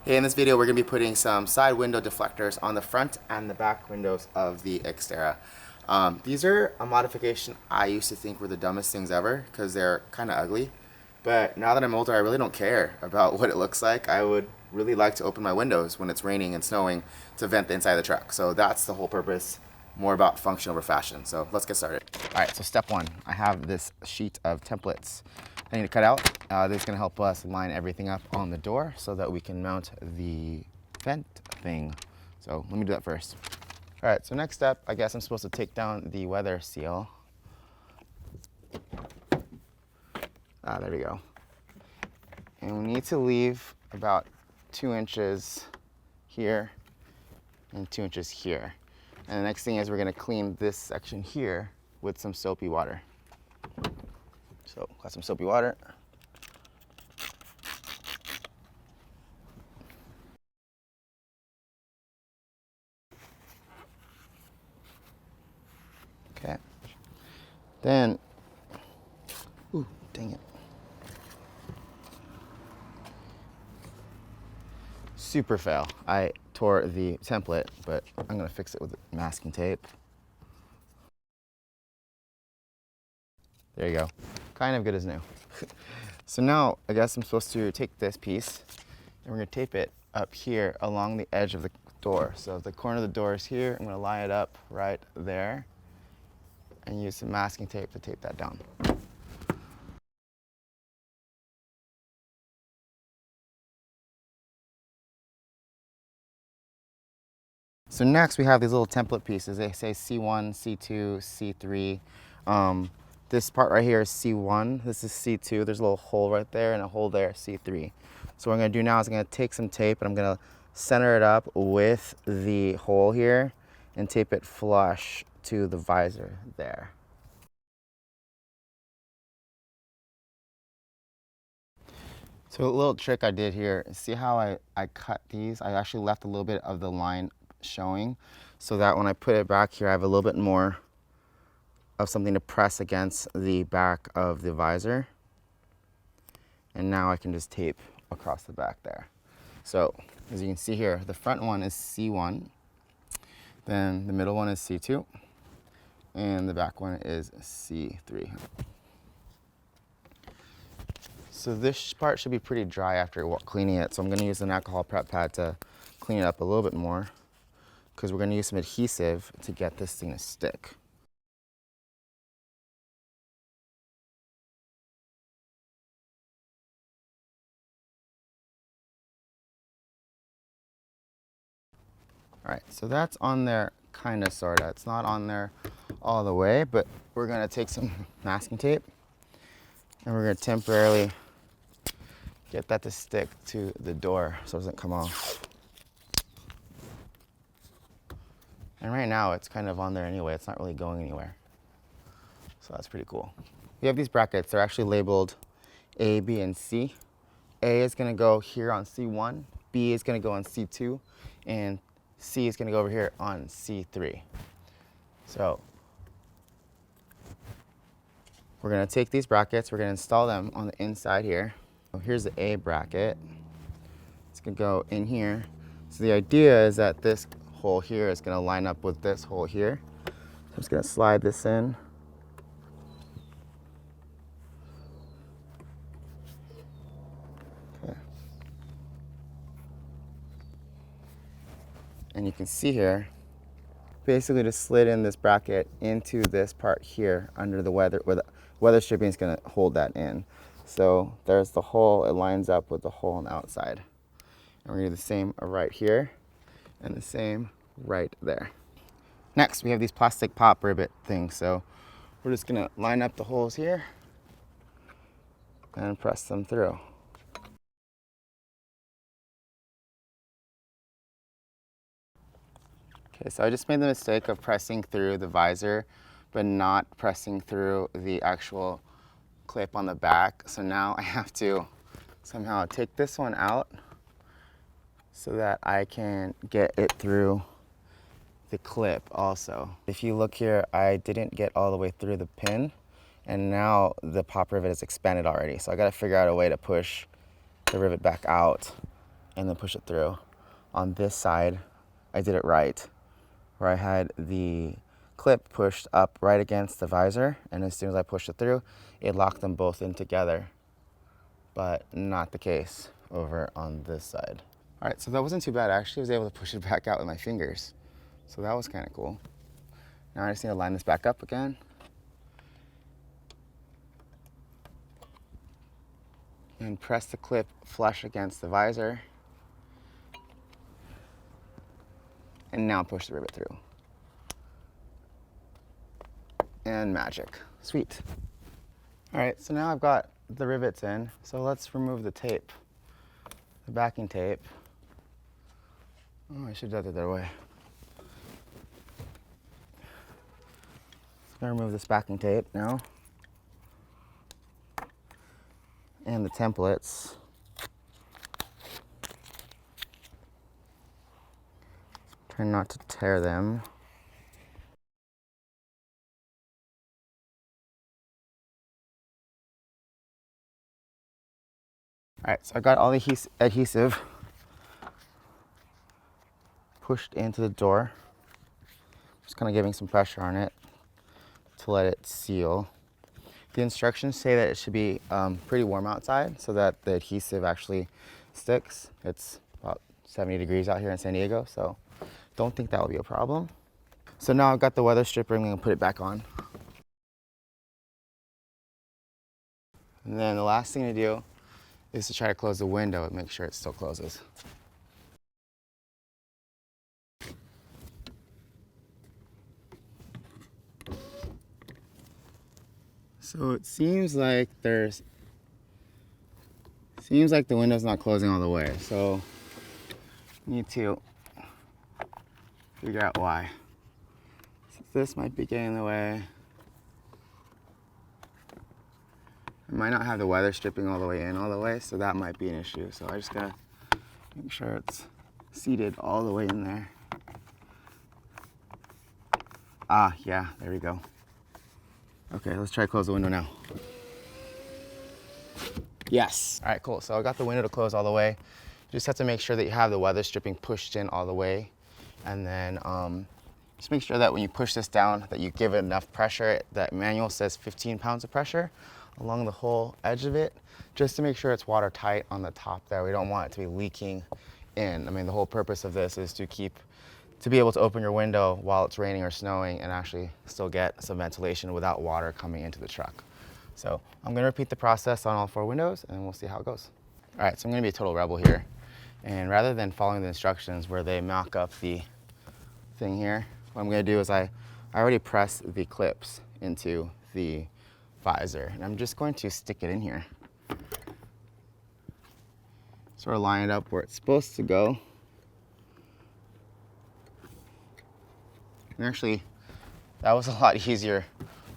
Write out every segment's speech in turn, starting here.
Hey, in this video we're going to be putting some side window deflectors on the front and the back windows of the Xterra. These are a modification I used to think were the dumbest things ever because they're kind of ugly. But now that I'm older, I really don't care about what it looks like. I would really like to open my windows when it's raining and snowing to vent the inside of the truck. So that's the whole purpose, more about function over fashion. So let's get started. All right, so step one, I have this sheet of templates I need to cut out. This is going to help us line everything up on the door so that we can mount the vent thing. So let me do that first. All right, so next step, I guess I'm supposed to take down the weather seal. There we go. And we need to leave about 2 inches here and 2 inches here. And the next thing is we're going to clean this section here with some soapy water. So, got some soapy water. Okay. Then, ooh, dang it. Super fail. I tore the template, but I'm gonna fix it with masking tape. There you go. Kind of good as new. So now, I guess I'm supposed to take this piece and we're gonna tape it up here along the edge of the door. So if the corner of the door is here, I'm gonna line it up right there and use some masking tape to tape that down. So next we have these little template pieces. They say C1, C2, C3. This part right here is C1, this is C2. There's a little hole right there and a hole there, C3. So what I'm gonna do now is I'm gonna take some tape and I'm gonna center it up with the hole here and tape it flush to the visor there. So a little trick I did here, see how I cut these? I actually left a little bit of the line showing so that when I put it back here, I have a little bit more of something to press against the back of the visor. And now I can just tape across the back there. So as you can see here, the front one is C1, then the middle one is C2, and the back one is C3. So this part should be pretty dry after cleaning it. So I'm gonna use an alcohol prep pad to clean it up a little bit more because we're gonna use some adhesive to get this thing to stick. All right, so that's on there kinda sorta. It's not on there all the way, but we're gonna take some masking tape and we're gonna temporarily get that to stick to the door so it doesn't come off. And right now it's kind of on there anyway, it's not really going anywhere. So that's pretty cool. We have these brackets, they're actually labeled A, B, and C. A is gonna go here on C1, B is gonna go on C2, and C is gonna go over here on C3. So we're gonna take these brackets, we're gonna install them on the inside here. So here's the A bracket. It's gonna go in here. So the idea is that this hole here is gonna line up with this hole here. So I'm just gonna slide this in. Okay. And you can see here, basically just slid in this bracket into this part here under the weather, where the weather stripping is gonna hold that in. So there's the hole, it lines up with the hole on the outside. And we're gonna do the same right here and the same right there. Next, we have these plastic pop rivet things. So we're just gonna line up the holes here and press them through. Okay, so I just made the mistake of pressing through the visor, but not pressing through the actual clip on the back. So now I have to somehow take this one out so that I can get it through the clip also. If you look here, I didn't get all the way through the pin, and now the pop rivet is expanded already. So I gotta figure out a way to push the rivet back out and then push it through. On this side, I did it right, where I had the clip pushed up right against the visor, and as soon as I pushed it through, it locked them both in together. But not the case over on this side. All right, so that wasn't too bad. I actually was able to push it back out with my fingers. So that was kind of cool. Now I just need to line this back up again. And press the clip flush against the visor. And now push the rivet through. And magic, sweet. All right, so now I've got the rivets in. So let's remove the tape, the backing tape. Oh, I should have done it the other way. I'm gonna remove this backing tape now. And the templates. Try not to tear them. All right, so I got all the adhesive pushed into the door. Just kind of giving some pressure on it to let it seal. The instructions say that it should be pretty warm outside so that the adhesive actually sticks. It's about 70 degrees out here in San Diego, so don't think that will be a problem. So now I've got the weather stripper, I'm gonna put it back on. And then the last thing to do is to try to close the window and make sure it still closes. So it seems like the window's not closing all the way. So need to figure out why. So this might be getting in the way. I might not have the weather stripping all the way in all the way, so that might be an issue. So I just gotta make sure it's seated all the way in there. Ah, yeah, there we go. Okay, let's try to close the window now. Yes. All right, cool. So I got the window to close all the way. You just have to make sure that you have the weather stripping pushed in all the way. And then just make sure that when you push this down, that you give it enough pressure. That manual says 15 pounds of pressure along the whole edge of it, just to make sure it's watertight on the top there. We don't want it to be leaking in. I mean, the whole purpose of this is to be able to open your window while it's raining or snowing and actually still get some ventilation without water coming into the truck. So I'm gonna repeat the process on all 4 windows and we'll see how it goes. All right, so I'm gonna be a total rebel here. And rather than following the instructions where they mock up the thing here, what I'm gonna do is I already pressed the clips into the visor and I'm just going to stick it in here. Sort of line it up where it's supposed to go. And actually, that was a lot easier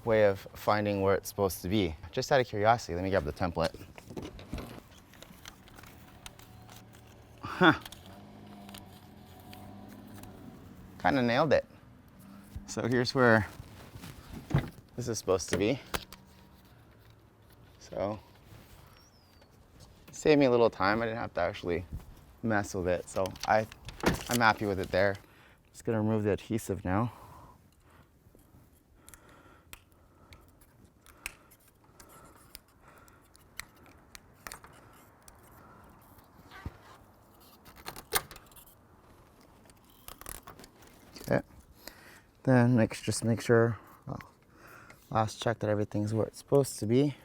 way of finding where it's supposed to be. Just out of curiosity, let me grab the template. Huh. Kind of nailed it. So here's where this is supposed to be. So, saved me a little time. I didn't have to actually mess with it. So I'm happy with it there. Just gonna remove the adhesive now. Okay. Then just make sure, well, last check that everything's where it's supposed to be.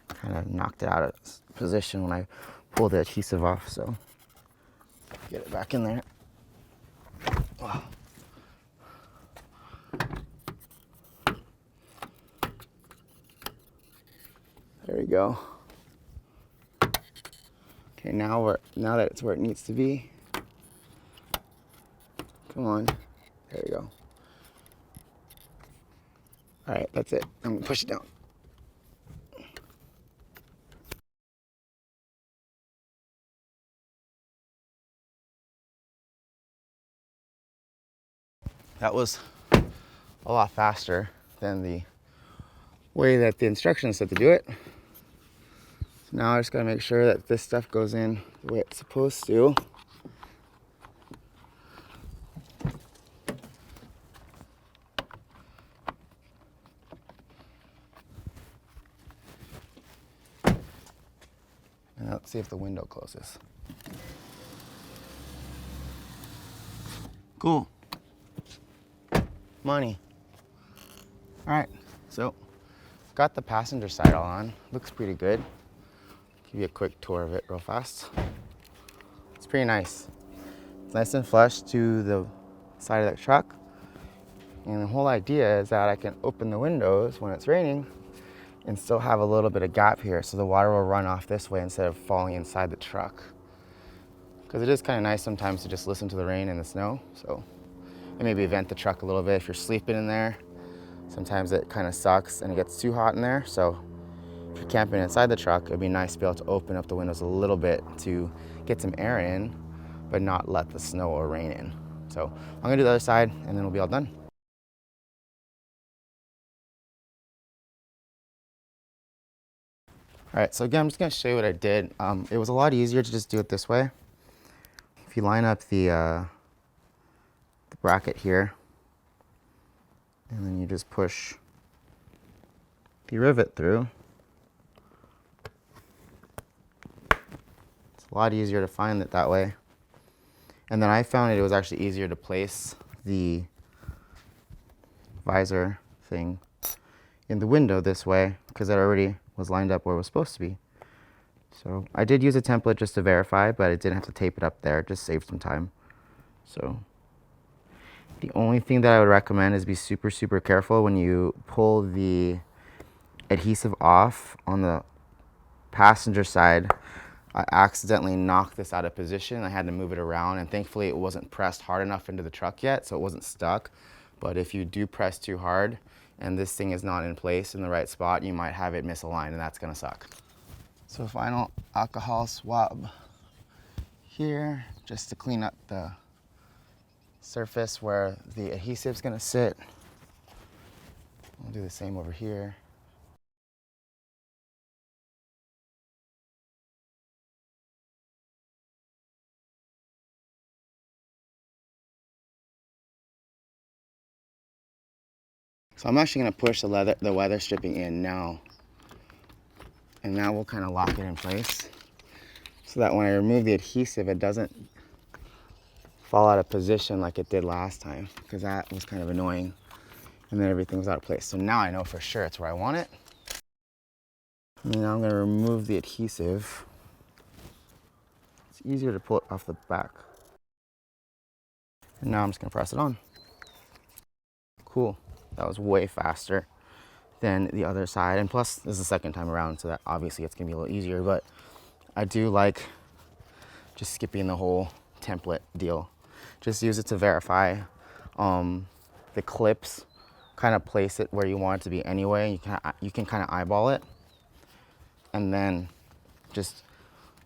Kind of knocked it out of position when I pulled the adhesive off, so get it back in there. Wow. There we go. Okay, now that it's where it needs to be. Come on. There we go. All right, that's it. I'm gonna push it down. That was a lot faster than the way that the instructions said to do it. So now I just gotta make sure that this stuff goes in the way it's supposed to. And let's see if the window closes. Cool. Money. All right, so got the passenger side all on. Looks pretty good. Give you a quick tour of it real fast. It's pretty nice. It's nice and flush to the side of the truck. And the whole idea is that I can open the windows when it's raining and still have a little bit of gap here, so the water will run off this way instead of falling inside the truck. Because it is kind of nice sometimes to just listen to the rain and the snow. So, and maybe vent the truck a little bit if you're sleeping in there. Sometimes it kind of sucks and it gets too hot in there. So if you're camping inside the truck, it'd be nice to be able to open up the windows a little bit to get some air in, but not let the snow or rain in. So I'm gonna do the other side and then we'll be all done. All right, so again, I'm just gonna show you what I did. It was a lot easier to just do it this way. If you line up the bracket here, and then you just push the rivet through. It's a lot easier to find it that way. And then I found it was actually easier to place the visor thing in the window this way because it already was lined up where it was supposed to be. So I did use a template just to verify, but I didn't have to tape it up there. It just saved some time. So the only thing that I would recommend is be super, super careful when you pull the adhesive off on the passenger side. I accidentally knocked this out of position. I had to move it around, and thankfully it wasn't pressed hard enough into the truck yet, so it wasn't stuck. But if you do press too hard and this thing is not in place in the right spot, you might have it misaligned, and that's gonna suck. So final alcohol swab here, just to clean up the surface where the adhesive's gonna sit. I'll do the same over here. So I'm actually gonna push the weather stripping in now. And now we'll kind of lock it in place so that when I remove the adhesive, it doesn't fall out of position like it did last time, because that was kind of annoying. And then everything was out of place. So now I know for sure it's where I want it. And now I'm gonna remove the adhesive. It's easier to pull it off the back. And now I'm just gonna press it on. Cool, that was way faster than the other side. And plus, this is the second time around, so that obviously it's gonna be a little easier, but I do like just skipping the whole template deal. Just use it to verify the clips, kind of place it where you want it to be anyway. You can kind of eyeball it, and then just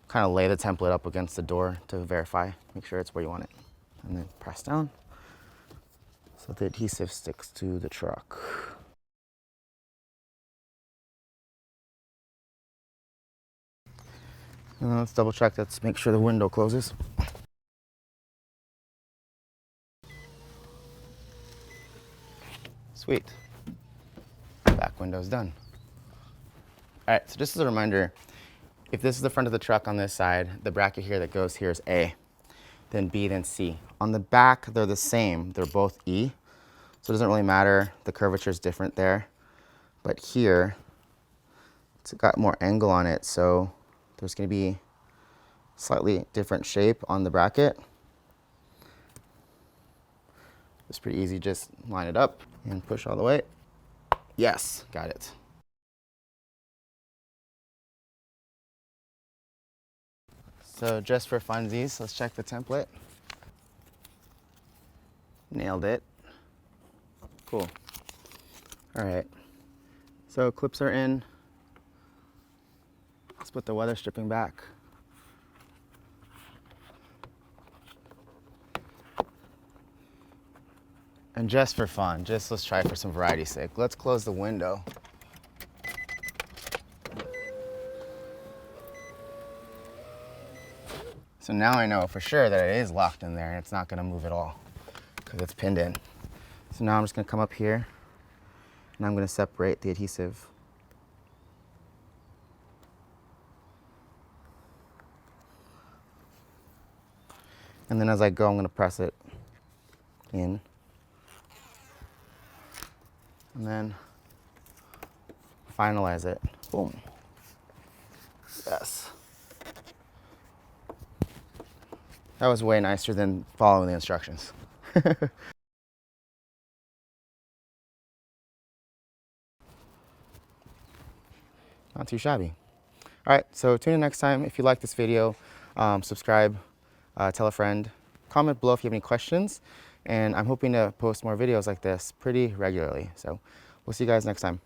kind of lay the template up against the door to verify, make sure it's where you want it, and then press down so the adhesive sticks to the truck. And then let's double check, let's make sure the window closes. Sweet. Back window's done. All right, so just as a reminder, if this is the front of the truck on this side, the bracket here that goes here is A, then B, then C. On the back, they're the same. They're both E, so it doesn't really matter. The curvature is different there. But here, it's got more angle on it, so there's gonna be slightly different shape on the bracket. It's pretty easy, just line it up and push all the way. Yes, got it. So just for funsies, let's check the template. Nailed it. Cool. All right, so clips are in. Let's put the weather stripping back. And just for fun, let's try for some variety's sake. Let's close the window. So now I know for sure that it is locked in there and it's not gonna move at all because it's pinned in. So now I'm just gonna come up here and I'm gonna separate the adhesive. And then as I go, I'm gonna press it in. And then finalize it. Boom. Yes. That was way nicer than following the instructions. Not too shabby. All right, so tune in next time. If you like this video, subscribe, tell a friend, comment below if you have any questions, and I'm hoping to post more videos like this pretty regularly. So we'll see you guys next time.